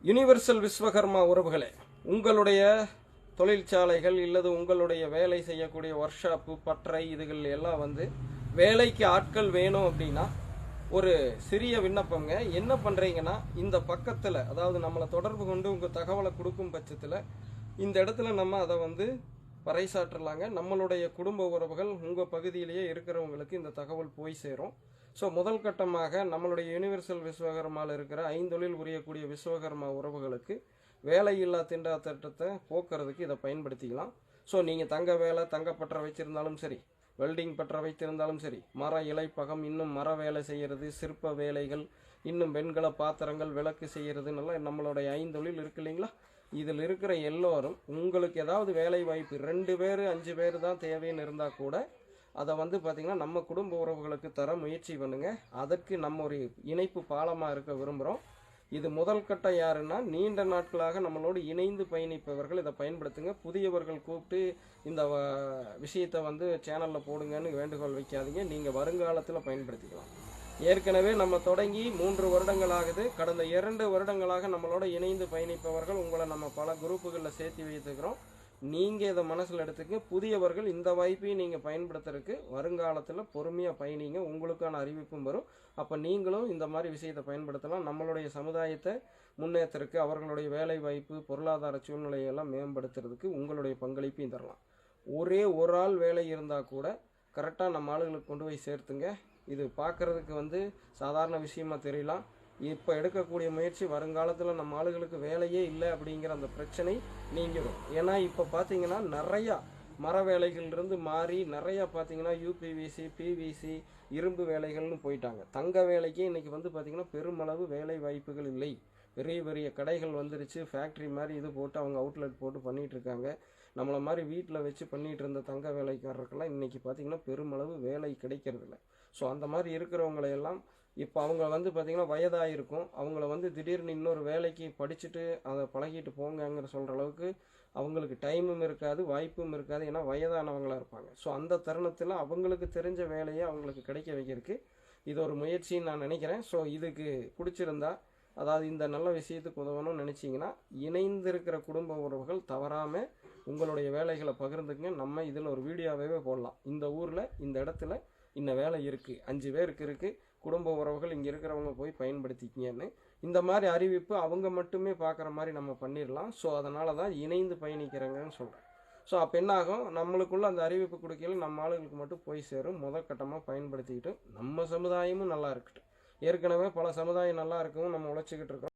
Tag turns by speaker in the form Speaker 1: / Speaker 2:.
Speaker 1: Universal Vishwakarma உறவுகளே, உங்களுடைய தொழிற்சாலைகள் இல்லது உங்களுடைய வேலை செய்யக்கூடிய ஒர்க் ஷாப்பு பட்டறை இதுகள் எல்லாம் வேலைக்கு ஆட்கள் வேணும் அப்படின்னா ஒரு சிறிய விண்ணப்பங்க. என்ன பண்றீங்கன்னா, இந்த பக்கத்தில் அதாவது நம்மளை தொடர்பு கொண்டு உங்கள் தகவலை கொடுக்கும் பட்சத்தில் இந்த இடத்துல நம்ம அதை பறைசாற்றலாங்க. நம்மளுடைய குடும்ப உறவுகள் உங்கள் பகுதியிலேயே இருக்கிறவங்களுக்கு இந்த தகவல் போய் சேரும். ஸோ முதல் கட்டமாக நம்மளுடைய யூனிவர்சல் விஸ்வகர்மாவில் இருக்கிற ஐந்தொழில் புரியக்கூடிய விஸ்வகர்மா உறவுகளுக்கு வேலையில்லா திட்டத்தை போக்குறதுக்கு இதை பயன்படுத்திக்கலாம். ஸோ நீங்கள் தங்க வேலை தங்கப்பற்ற வச்சிருந்தாலும் சரி, வெல்டிங் பற்ற வைத்திருந்தாலும் சரி, மர இலைப்பகம், இன்னும் மர வேலை செய்கிறது, சிற்ப வேலைகள், இன்னும் வெண்கல பாத்திரங்கள், விளக்கு செய்கிறதுனால நம்மளுடைய ஐந்தொழில் இருக்கு இல்லைங்களா, இதில் இருக்கிற எல்லோரும் உங்களுக்கு ஏதாவது வேலை வாய்ப்பு 2 பேர் 5 பேர் தான் தேவைன்னு இருந்தால் கூட அதை பார்த்தீங்கன்னா நம்ம குடும்ப உறவுகளுக்கு தர முயற்சி பண்ணுங்க. அதற்கு நம்ம ஒரு இணைப்பு பாலமாக இருக்க விரும்புகிறோம். இது முதல் கட்டம். யாருன்னா, நீண்ட நாட்களாக நம்மளோடு இணைந்து பயணிப்பவர்கள் இதை பயன்படுத்துங்க. புதியவர்கள் கூப்பிட்டு இந்த விஷயத்தை சேனலில் போடுங்கன்னு வேண்டுகோள் வைக்காதீங்க. நீங்கள் வருங்காலத்தில் பயன்படுத்திக்கலாம். ஏற்கனவே நம்ம தொடங்கி 3 வருடங்கள் ஆகுது. கடந்த 2 வருடங்களாக நம்மளோட இணைந்து பயணிப்பவர்கள் உங்களை நம்ம பல குரூப்புகளில் சேர்த்து வைத்துக்கிறோம். நீங்கள் இதை மனசில் எடுத்துக்க. புதியவர்கள் இந்த வாய்ப்பையும் நீங்கள் பயன்படுத்துறதுக்கு வருங்காலத்தில் பொறுமையாக பயணிங்க. உங்களுக்கான அறிவிப்பும் வரும். அப்போ நீங்களும் இந்த மாதிரி விஷயத்தை பயன்படுத்தலாம். நம்மளுடைய சமுதாயத்தை முன்னேற்றத்துக்கு, அவர்களுடைய வேலை வாய்ப்பு, பொருளாதார சூழ்நிலையெல்லாம் மேம்படுத்துறதுக்கு உங்களுடைய பங்களிப்பையும் தரலாம். ஒரே ஒரு ஆள் வேலை இருந்தால் கூட கரெக்டாக நம்ம ஆளுகளுக்கு கொண்டு போய் சேர்த்துங்க. இது பார்க்குறதுக்கு சாதாரண விஷயமா தெரியலாம். இப்போ எடுக்கக்கூடிய முயற்சி வருங்காலத்தில் நம்ம ஆளுகளுக்கு வேலையே இல்லை அப்படிங்கிற அந்த பிரச்சனை நீங்கிடும். ஏன்னா இப்போ பார்த்தீங்கன்னா நிறையா மர வேலைகளிலிருந்து மாறி நிறையா பார்த்தீங்கன்னா யூபிவிசி, பிவிசி, இரும்பு வேலைகள்னு போயிட்டாங்க. தங்க வேலைக்கே இன்றைக்கி பார்த்தீங்கன்னா பெருமளவு வேலை வாய்ப்புகள் இல்லை. பெரிய பெரிய கடைகள் வந்துருச்சு. ஃபேக்ட்ரி மாதிரி இது போட்டு அவங்க அவுட்லெட் போட்டு பண்ணிகிட்ருக்காங்க. நம்மளை மாதிரி வீட்டில் வச்சு பண்ணிகிட்டு இருந்த தங்க வேலைக்காரருக்கெல்லாம் இன்றைக்கி பார்த்திங்கன்னா பெருமளவு வேலை கிடைக்கிறதில்ல. ஸோ அந்த மாதிரி இருக்கிறவங்களையெல்லாம் இப்போ அவங்க பார்த்திங்கன்னா வயதாக இருக்கும். அவங்கள திடீர்னு இன்னொரு வேலைக்கு படிச்சுட்டு அதை பழகிட்டு போங்கங்கிற சொல்கிற அளவுக்கு அவங்களுக்கு டைமும் இருக்காது, வாய்ப்பும் இருக்காது. ஏன்னா வயதானவங்களாக இருப்பாங்க. ஸோ அந்த தருணத்தில் அவங்களுக்கு தெரிஞ்ச வேலையை அவங்களுக்கு கிடைக்க வைக்கிறதுக்கு இது ஒரு முயற்சின்னு நான் நினைக்கிறேன். ஸோ இதுக்கு பிடிச்சிருந்தா, அதாவது இந்த நல்ல விஷயத்துக்கு உதவணும்னு நினச்சிங்கன்னா, இணைந்திருக்கிற குடும்ப உறவுகள் தவறாமல் உங்களுடைய வேலைகளை பகிர்ந்துக்குங்க. நம்ம இதில் ஒரு வீடியோவே போடலாம். இந்த ஊரில் இந்த இடத்துல இந்த வேலை இருக்குது, 5 பேருக்கு இருக்குது, குடும்ப உறவுகள் இங்கே இருக்கிறவங்க போய் பயன்படுத்திக்கிங்கன்னு இந்த மாதிரி அறிவிப்பு அவங்க மட்டுமே பார்க்குற மாதிரி நம்ம பண்ணிடலாம். ஸோ அதனால தான் இணைந்து பயணிக்கிறேங்கன்னு சொல்கிறேன். ஸோ அப்போ என்ன ஆகும், நம்மளுக்குள்ள அந்த அறிவிப்பு கொடுக்கல நம்ம ஆளுகளுக்கு மட்டும் போய் சேரும். முதற்கட்டமாக பயன்படுத்திக்கிட்டு நம்ம சமுதாயமும் நல்லா இருக்கட்டும். ஏற்கனவே பல சமுதாயம் நல்லா இருக்கவும் நம்ம உழைச்சிக்கிட்டு இருக்கோம்.